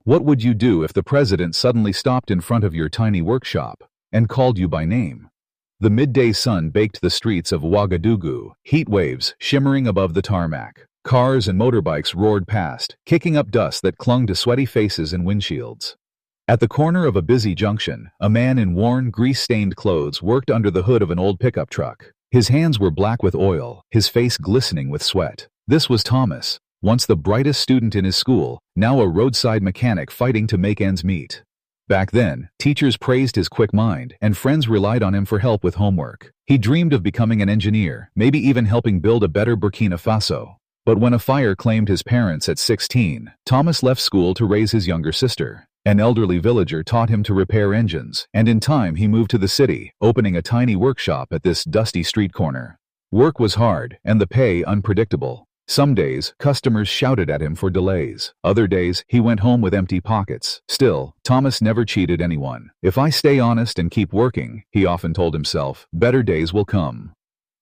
What would you do if the president suddenly stopped in front of your tiny workshop and called you by name? The midday sun baked the streets of Ouagadougou, heat waves shimmering above the tarmac. Cars and motorbikes roared past, kicking up dust that clung to sweaty faces and windshields. At the corner of a busy junction, a man in worn, grease-stained clothes worked under the hood of an old pickup truck. His hands were black with oil, his face glistening with sweat. This was Thomas, once the brightest student in his school, now a roadside mechanic fighting to make ends meet. Back then, teachers praised his quick mind, and friends relied on him for help with homework. He dreamed of becoming an engineer, maybe even helping build a better Burkina Faso. But when a fire claimed his parents at 16, Thomas left school to raise his younger sister. An elderly villager taught him to repair engines, and in time he moved to the city, opening a tiny workshop at this dusty street corner. Work was hard, and the pay unpredictable. Some days, customers shouted at him for delays. Other days, he went home with empty pockets. Still, Thomas never cheated anyone. "If I stay honest and keep working," he often told himself, "better days will come."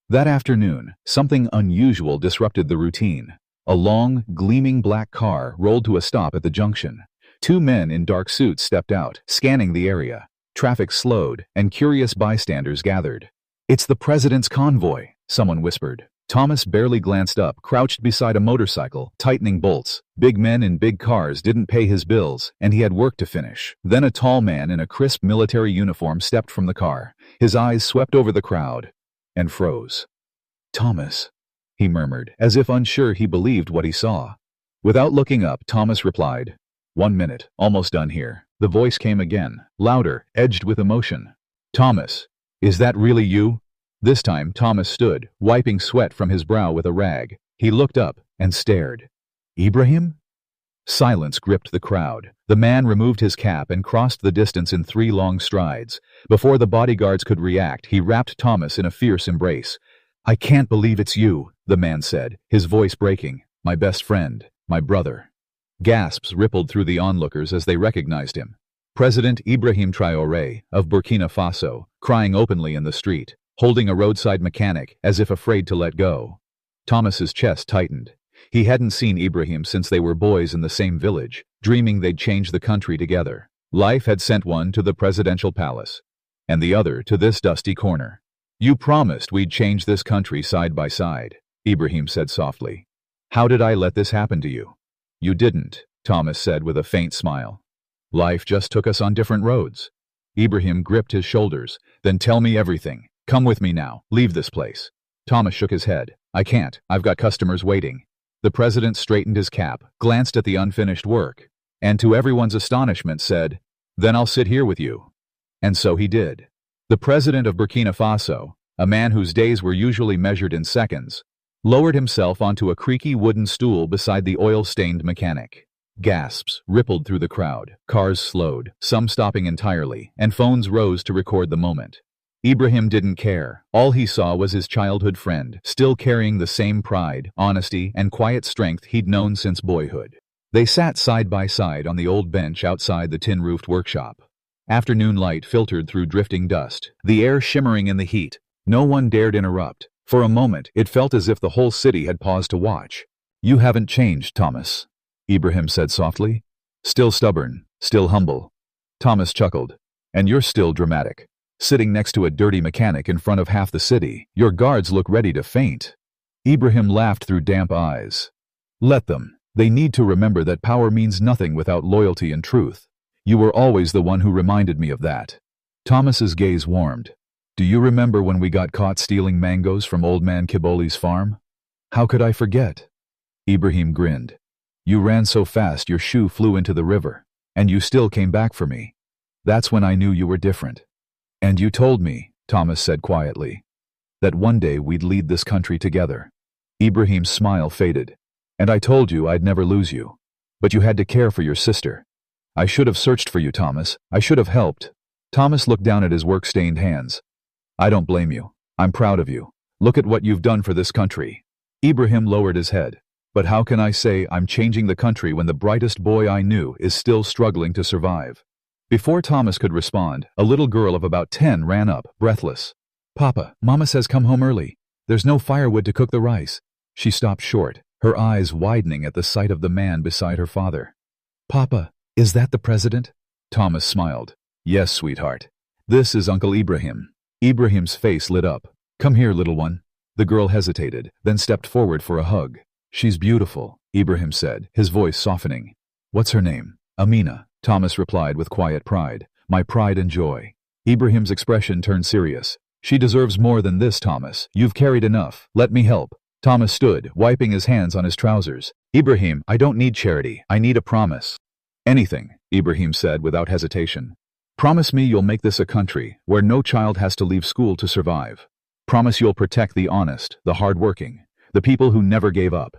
That afternoon, something unusual disrupted the routine. A long, gleaming black car rolled to a stop at the junction. Two men in dark suits stepped out, scanning the area. Traffic slowed, and curious bystanders gathered. "It's the president's convoy," someone whispered. Thomas barely glanced up, crouched beside a motorcycle, tightening bolts. Big men in big cars didn't pay his bills, and he had work to finish. Then a tall man in a crisp military uniform stepped from the car. His eyes swept over the crowd and froze. "Thomas," he murmured, as if unsure he believed what he saw. Without looking up, Thomas replied, "1 minute, almost done here." The voice came again, louder, edged with emotion. "Thomas, is that really you?" This time Thomas stood, wiping sweat from his brow with a rag. He looked up and stared. "Ibrahim?" Silence gripped the crowd. The man removed his cap and crossed the distance in 3 long strides. Before the bodyguards could react, he wrapped Thomas in a fierce embrace. "I can't believe it's you," the man said, his voice breaking. "My best friend, my brother." Gasps rippled through the onlookers as they recognized him. President Ibrahim Traoré, of Burkina Faso, crying openly in the street, holding a roadside mechanic as if afraid to let go. Thomas's chest tightened. He hadn't seen Ibrahim since they were boys in the same village, dreaming they'd change the country together. Life had sent one to the presidential palace, and the other to this dusty corner. "You promised we'd change this country side by side," Ibrahim said softly. "How did I let this happen to you?" "You didn't," Thomas said with a faint smile. "Life just took us on different roads." Ibrahim gripped his shoulders. "Then tell me everything. Come with me now. Leave this place." Thomas shook his head. "I can't. I've got customers waiting." The president straightened his cap, glanced at the unfinished work, and to everyone's astonishment said, "Then I'll sit here with you." And so he did. The president of Burkina Faso, a man whose days were usually measured in seconds, lowered himself onto a creaky wooden stool beside the oil-stained mechanic. Gasps rippled through the crowd. Cars slowed, some stopping entirely, and phones rose to record the moment. Ibrahim didn't care. All he saw was his childhood friend, still carrying the same pride, honesty, and quiet strength he'd known since boyhood. They sat side by side on the old bench outside the tin-roofed workshop. Afternoon light filtered through drifting dust, the air shimmering in the heat. No one dared interrupt. For a moment, it felt as if the whole city had paused to watch. "You haven't changed, Thomas," Ibrahim said softly. "Still stubborn, still humble." Thomas chuckled. "And you're still dramatic. Sitting next to a dirty mechanic in front of half the city. Your guards look ready to faint." Ibrahim laughed through damp eyes. "Let them. They need to remember that power means nothing without loyalty and truth. You were always the one who reminded me of that." Thomas's gaze warmed. "Do you remember when we got caught stealing mangoes from Old Man Kiboli's farm?" "How could I forget?" Ibrahim grinned. "You ran so fast your shoe flew into the river, and you still came back for me. That's when I knew you were different. And you told me," Thomas said quietly, "that one day we'd lead this country together." Ibrahim's smile faded. "And I told you I'd never lose you. But you had to care for your sister. I should have searched for you, Thomas. I should have helped." Thomas looked down at his work-stained hands. "I don't blame you. I'm proud of you. Look at what you've done for this country." Ibrahim lowered his head. "But how can I say I'm changing the country when the brightest boy I knew is still struggling to survive?" Before Thomas could respond, a little girl of about 10 ran up, breathless. "Papa, Mama says come home early. There's no firewood to cook the rice." She stopped short, her eyes widening at the sight of the man beside her father. "Papa, Is that the president? Thomas smiled. Yes, sweetheart. This is Uncle Ibrahim. Ibrahim's face lit up. Come here, little one. The girl hesitated, then stepped forward for a hug. She's beautiful, Ibrahim said, his voice softening. What's her name? Amina, Thomas replied with quiet pride. My pride and joy. Ibrahim's expression turned serious. She deserves more than this, Thomas. You've carried enough. Let me help. Thomas stood, wiping his hands on his trousers. Ibrahim, I don't need charity. I need a promise. Anything, Ibrahim said without hesitation. Promise me you'll make this a country where no child has to leave school to survive. Promise you'll protect the honest, the hardworking, the people who never gave up.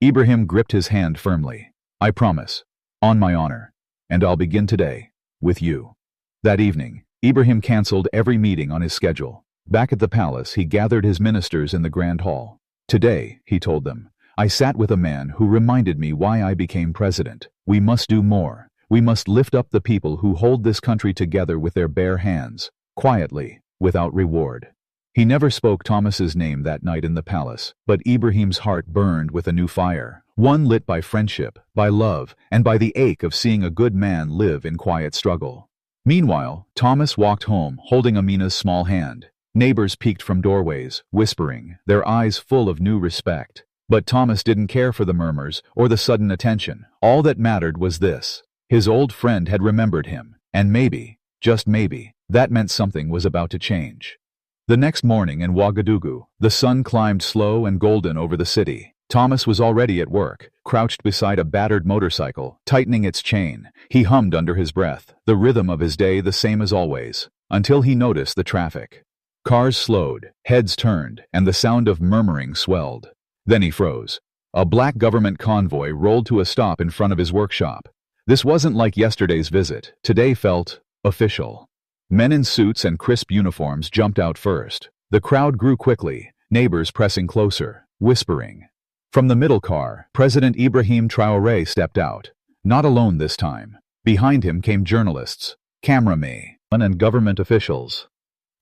Ibrahim gripped his hand firmly. I promise. On my honor. And I'll begin today. With you. That evening, Ibrahim canceled every meeting on his schedule. Back at the palace, he gathered his ministers in the grand hall. Today, he told them, I sat with a man who reminded me why I became president. We must do more. We must lift up the people who hold this country together with their bare hands, quietly, without reward. He never spoke Thomas's name that night in the palace, but Ibrahim's heart burned with a new fire, one lit by friendship, by love, and by the ache of seeing a good man live in quiet struggle. Meanwhile, Thomas walked home, holding Amina's small hand. Neighbors peeked from doorways, whispering, their eyes full of new respect. But Thomas didn't care for the murmurs or the sudden attention. All that mattered was this. His old friend had remembered him, and maybe, just maybe, that meant something was about to change. The next morning in Ouagadougou, the sun climbed slow and golden over the city. Thomas was already at work, crouched beside a battered motorcycle, tightening its chain. He hummed under his breath, the rhythm of his day the same as always, until he noticed the traffic. Cars slowed, heads turned, and the sound of murmuring swelled. Then he froze. A black government convoy rolled to a stop in front of his workshop. This wasn't like yesterday's visit. Today felt official. Men in suits and crisp uniforms jumped out first. The crowd grew quickly, neighbors pressing closer, whispering. From the middle car, President Ibrahim Traoré stepped out. Not alone this time. Behind him came journalists, cameramen, and government officials.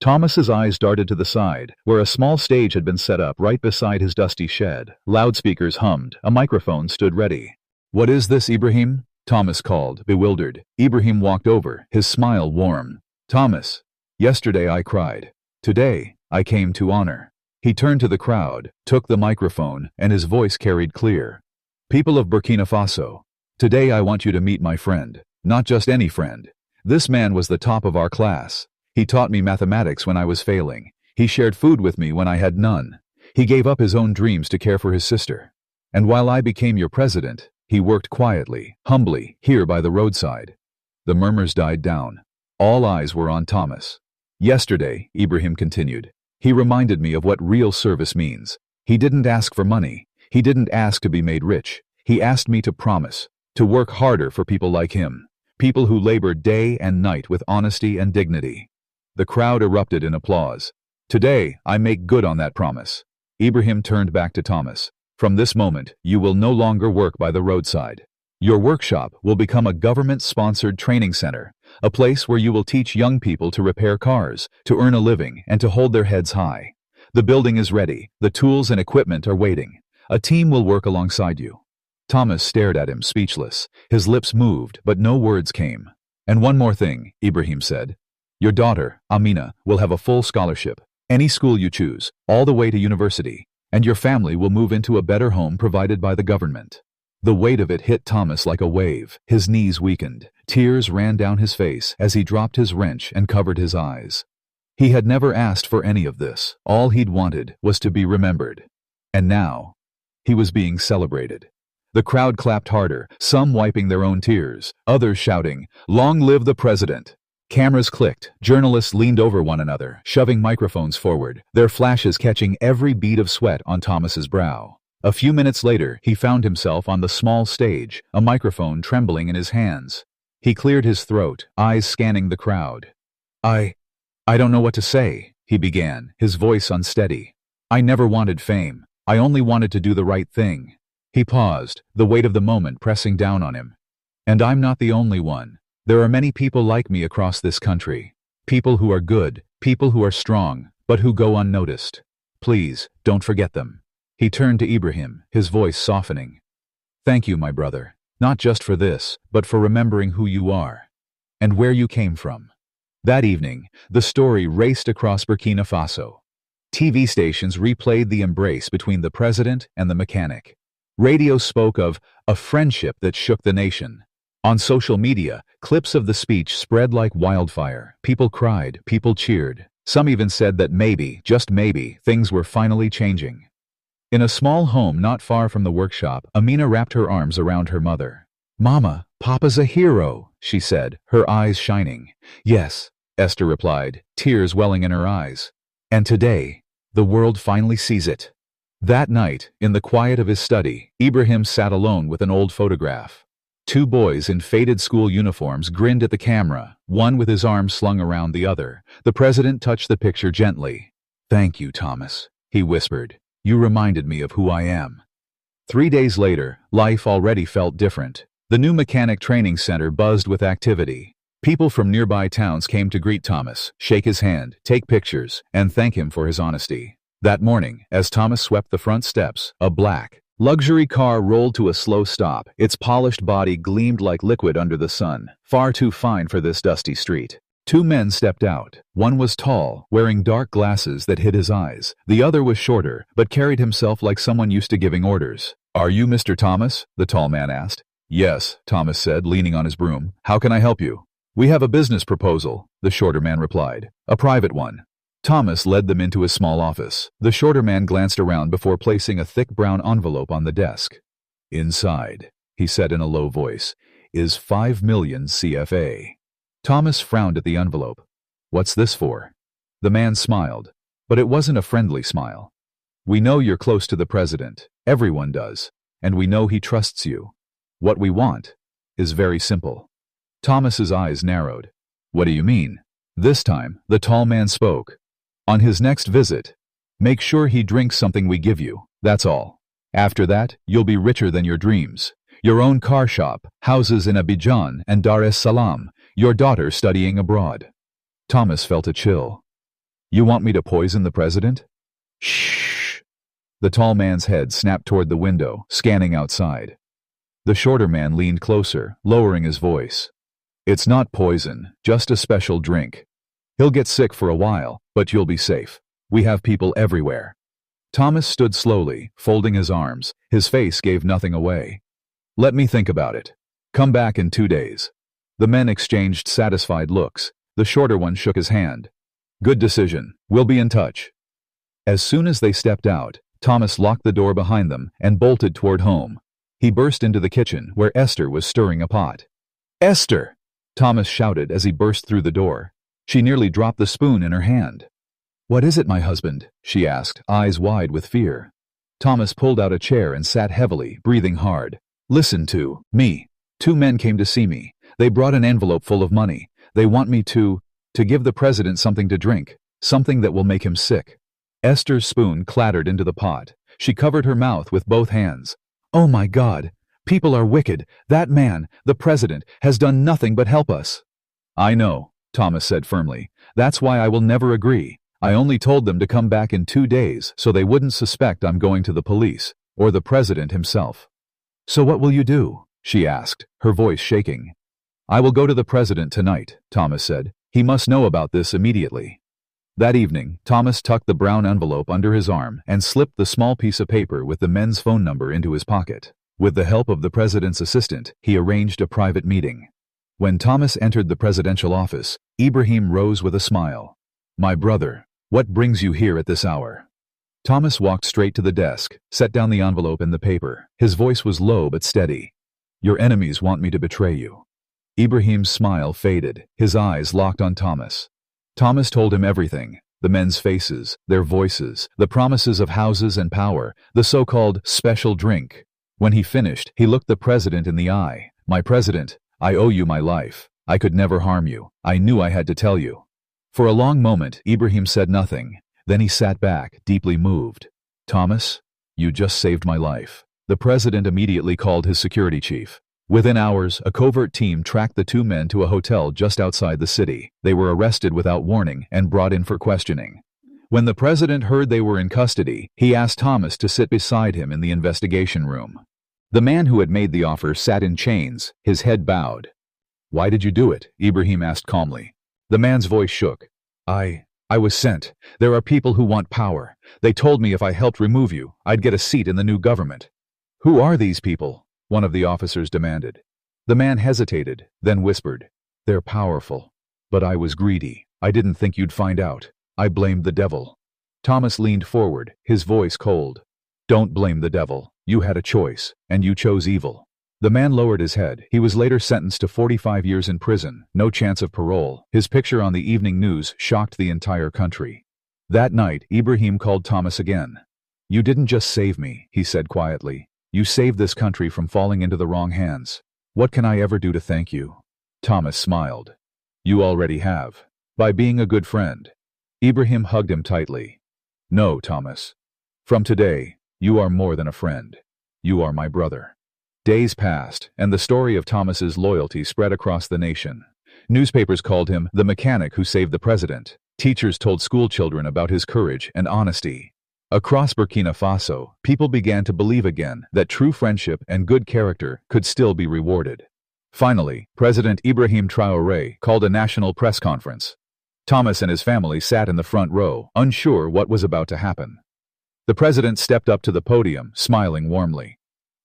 Thomas's eyes darted to the side, where a small stage had been set up right beside his dusty shed. Loudspeakers hummed, a microphone stood ready. What is this, Ibrahim? Thomas called, bewildered. Ibrahim walked over, his smile warm. Thomas, yesterday I cried. Today, I came to honor. He turned to the crowd, took the microphone, and his voice carried clear. People of Burkina Faso, today I want you to meet my friend. Not just any friend. This man was the top of our class. He taught me mathematics when I was failing. He shared food with me when I had none. He gave up his own dreams to care for his sister. And while I became your president, he worked quietly, humbly, here by the roadside. The murmurs died down. All eyes were on Thomas. Yesterday, Ibrahim continued, he reminded me of what real service means. He didn't ask for money. He didn't ask to be made rich. He asked me to promise, to work harder for people like him, people who labor day and night with honesty and dignity. The crowd erupted in applause. Today, I make good on that promise. Ibrahim turned back to Thomas. From this moment, you will no longer work by the roadside. Your workshop will become a government-sponsored training center, a place where you will teach young people to repair cars, to earn a living, and to hold their heads high. The building is ready. The tools and equipment are waiting. A team will work alongside you. Thomas stared at him, speechless. His lips moved, but no words came. And one more thing, Ibrahim said. Your daughter, Amina, will have a full scholarship. Any school you choose, all the way to university. And your family will move into a better home provided by the government. The weight of it hit Thomas like a wave. His knees weakened. Tears ran down his face as he dropped his wrench and covered his eyes. He had never asked for any of this. All he'd wanted was to be remembered. And now, he was being celebrated. The crowd clapped harder, some wiping their own tears, others shouting, "Long live the president!" Cameras clicked, journalists leaned over one another, shoving microphones forward, their flashes catching every bead of sweat on Thomas's brow. A few minutes later, he found himself on the small stage, a microphone trembling in his hands. He cleared his throat, eyes scanning the crowd. I don't know what to say, he began, his voice unsteady. I never wanted fame. I only wanted to do the right thing. He paused, the weight of the moment pressing down on him. And I'm not the only one. There are many people like me across this country. People who are good, people who are strong, but who go unnoticed. Please, don't forget them. He turned to Ibrahim, his voice softening. Thank you, my brother. Not just for this, but for remembering who you are and where you came from. That evening, the story raced across Burkina Faso. TV stations replayed the embrace between the president and the mechanic. Radio spoke of a friendship that shook the nation. On social media, clips of the speech spread like wildfire. People cried, people cheered. Some even said that maybe, just maybe, things were finally changing. In a small home not far from the workshop, Amina wrapped her arms around her mother. "Mama, Papa's a hero," she said, her eyes shining. "Yes," Esther replied, tears welling in her eyes. "And today, the world finally sees it." That night, in the quiet of his study, Ibrahim sat alone with an old photograph. Two boys in faded school uniforms grinned at the camera, one with his arms slung around the other. The president touched the picture gently. "Thank you, Thomas," he whispered. "You reminded me of who I am." 3 days later, life already felt different. The new mechanic training center buzzed with activity. People from nearby towns came to greet Thomas, shake his hand, take pictures, and thank him for his honesty. That morning, as Thomas swept the front steps, a black, luxury car rolled to a slow stop. Its polished body gleamed like liquid under the sun, far too fine for this dusty street. Two men stepped out. One was tall, wearing dark glasses that hid his eyes. The other was shorter, but carried himself like someone used to giving orders. "Are you Mr. Thomas?" the tall man asked. "Yes," Thomas said, leaning on his broom. "How can I help you?" "We have a business proposal," the shorter man replied. "A private one." Thomas led them into his small office. The shorter man glanced around before placing a thick brown envelope on the desk. "Inside," he said in a low voice, "is 5 million CFA. Thomas frowned at the envelope. "What's this for?" The man smiled, but it wasn't a friendly smile. "We know you're close to the president. Everyone does. And we know he trusts you. What we want is very simple." Thomas's eyes narrowed. "What do you mean?" This time, the tall man spoke. "On his next visit, make sure he drinks something we give you. That's all. After that, you'll be richer than your dreams. Your own car shop, houses in Abidjan and Dar es Salaam, your daughter studying abroad." Thomas felt a chill. "You want me to poison the president?" "Shh." The tall man's head snapped toward the window, scanning outside. The shorter man leaned closer, lowering his voice. "It's not poison, just a special drink. He'll get sick for a while, but you'll be safe. We have people everywhere." Thomas stood slowly, folding his arms. His face gave nothing away. "Let me think about it. Come back in 2 days." The men exchanged satisfied looks. The shorter one shook his hand. "Good decision. We'll be in touch." As soon as they stepped out, Thomas locked the door behind them and bolted toward home. He burst into the kitchen, where Esther was stirring a pot. "Esther!" Thomas shouted as he burst through the door. She nearly dropped the spoon in her hand. "What is it, my husband?" she asked, eyes wide with fear. Thomas pulled out a chair and sat heavily, breathing hard. "Listen to me. 2 men came to see me. They brought an envelope full of money. They want me to give the president something to drink, something that will make him sick." Esther's spoon clattered into the pot. She covered her mouth with both hands. "Oh my God! People are wicked. That man, the president, has done nothing but help us." "I know," Thomas said firmly. "That's why I will never agree. I only told them to come back in 2 days so they wouldn't suspect I'm going to the police, or the president himself." "So what will you do?" she asked, her voice shaking. "I will go to the president tonight," Thomas said. "He must know about this immediately." That evening, Thomas tucked the brown envelope under his arm and slipped the small piece of paper with the men's phone number into his pocket. With the help of the president's assistant, he arranged a private meeting. When Thomas entered the presidential office, Ibrahim rose with a smile. "My brother, what brings you here at this hour?" Thomas walked straight to the desk, set down the envelope and the paper. His voice was low but steady. "Your enemies want me to betray you." Ibrahim's smile faded, his eyes locked on Thomas. Thomas told him everything: the men's faces, their voices, the promises of houses and power, the so-called special drink. When he finished, he looked the president in the eye. "My president, I owe you my life. I could never harm you. I knew I had to tell you." For a long moment, Ibrahim said nothing. Then he sat back, deeply moved. "Thomas, you just saved my life." The president immediately called his security chief. Within hours, a covert team tracked the 2 men to a hotel just outside the city. They were arrested without warning and brought in for questioning. When the president heard they were in custody, he asked Thomas to sit beside him in the investigation room. The man who had made the offer sat in chains, his head bowed. "Why did you do it?" Ibrahim asked calmly. The man's voice shook. I was sent. There are people who want power. They told me if I helped remove you, I'd get a seat in the new government." "Who are these people?" one of the officers demanded. The man hesitated, then whispered, "They're powerful. But I was greedy. I didn't think you'd find out. I blamed the devil." Thomas leaned forward, his voice cold. "Don't blame the devil. You had a choice, and you chose evil." The man lowered his head. He was later sentenced to 45 years in prison, no chance of parole. His picture on the evening news shocked the entire country. That night, Ibrahim called Thomas again. "You didn't just save me," he said quietly. "You saved this country from falling into the wrong hands. What can I ever do to thank you?" Thomas smiled. "You already have. By being a good friend." Ibrahim hugged him tightly. "No, Thomas. From today, you are more than a friend. You are my brother." Days passed, and the story of Thomas's loyalty spread across the nation. Newspapers called him the mechanic who saved the president. Teachers told schoolchildren about his courage and honesty. Across Burkina Faso, people began to believe again that true friendship and good character could still be rewarded. Finally, President Ibrahim Traoré called a national press conference. Thomas and his family sat in the front row, unsure what was about to happen. The president stepped up to the podium, smiling warmly.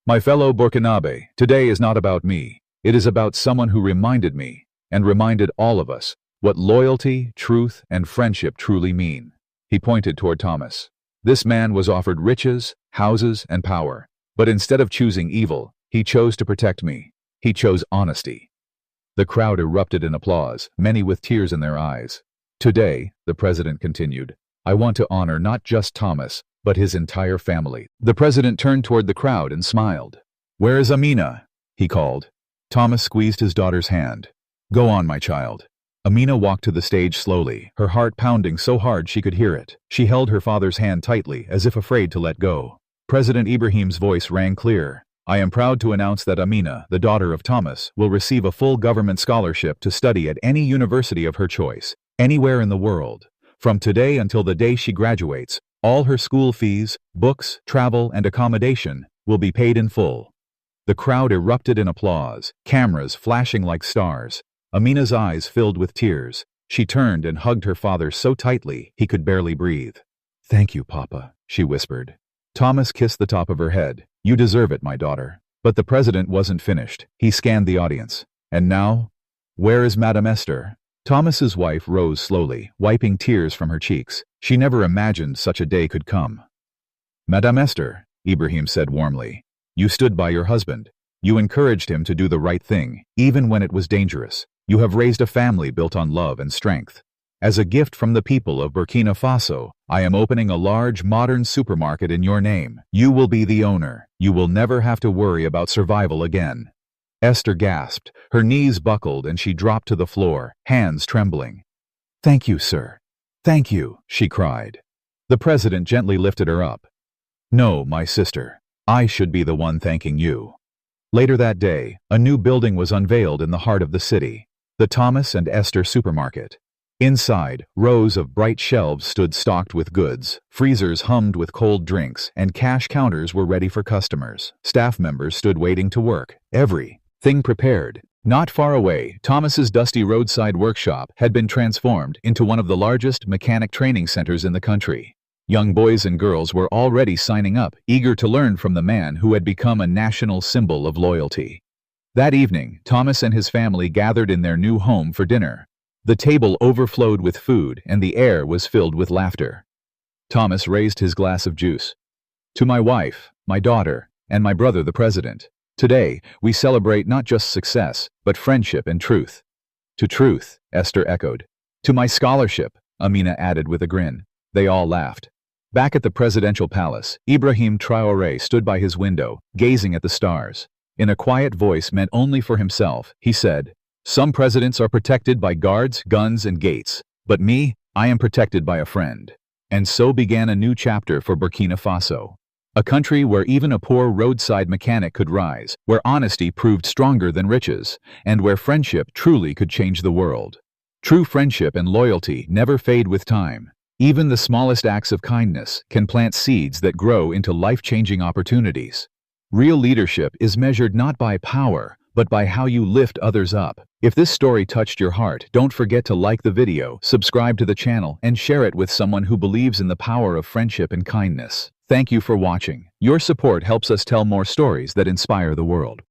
"My fellow Burkinabe, today is not about me. It is about someone who reminded me, and reminded all of us, what loyalty, truth, and friendship truly mean." He pointed toward Thomas. "This man was offered riches, houses, and power, but instead of choosing evil, he chose to protect me. He chose honesty." The crowd erupted in applause, many with tears in their eyes. "Today," the president continued, "I want to honor not just Thomas, but his entire family." The president turned toward the crowd and smiled. "Where is Amina?" he called. Thomas squeezed his daughter's hand. "Go on, my child." Amina walked to the stage slowly, her heart pounding so hard she could hear it. She held her father's hand tightly, as if afraid to let go. President Ibrahim's voice rang clear. "I am proud to announce that Amina, the daughter of Thomas, will receive a full government scholarship to study at any university of her choice, anywhere in the world. From today until the day she graduates, all her school fees, books, travel, and accommodation will be paid in full." The crowd erupted in applause, cameras flashing like stars. Amina's eyes filled with tears. She turned and hugged her father so tightly he could barely breathe. "Thank you, Papa," she whispered. Thomas kissed the top of her head. "You deserve it, my daughter." But the president wasn't finished. He scanned the audience. "And now, where is Madame Esther?" Thomas's wife rose slowly, wiping tears from her cheeks. She never imagined such a day could come. "Madame Esther," Ibrahim said warmly, "you stood by your husband. You encouraged him to do the right thing, even when it was dangerous. You have raised a family built on love and strength. As a gift from the people of Burkina Faso, I am opening a large, modern supermarket in your name. You will be the owner. You will never have to worry about survival again." Esther gasped. Her knees buckled and she dropped to the floor, hands trembling. "Thank you, sir. Thank you," she cried. The president gently lifted her up. "No, my sister. I should be the one thanking you." Later that day, a new building was unveiled in the heart of the city, the Thomas and Esther supermarket. Inside, rows of bright shelves stood stocked with goods, freezers hummed with cold drinks, and cash counters were ready for customers. Staff members stood waiting to work, everything prepared. Not far away, Thomas's dusty roadside workshop had been transformed into one of the largest mechanic training centers in the country. Young boys and girls were already signing up, eager to learn from the man who had become a national symbol of loyalty. That evening, Thomas and his family gathered in their new home for dinner. The table overflowed with food, and the air was filled with laughter. Thomas raised his glass of juice. "To my wife, my daughter, and my brother the president, today we celebrate not just success, but friendship and truth." "To truth," Esther echoed. "To my scholarship," Amina added with a grin. They all laughed. Back at the presidential palace, Ibrahim Traoré stood by his window, gazing at the stars. In a quiet voice meant only for himself, he said, "Some presidents are protected by guards, guns, and gates. But me, I am protected by a friend." And so began a new chapter for Burkina Faso. A country where even a poor roadside mechanic could rise, where honesty proved stronger than riches, and where friendship truly could change the world. True friendship and loyalty never fade with time. Even the smallest acts of kindness can plant seeds that grow into life-changing opportunities. Real leadership is measured not by power, but by how you lift others up. If this story touched your heart, don't forget to like the video, subscribe to the channel, and share it with someone who believes in the power of friendship and kindness. Thank you for watching. Your support helps us tell more stories that inspire the world.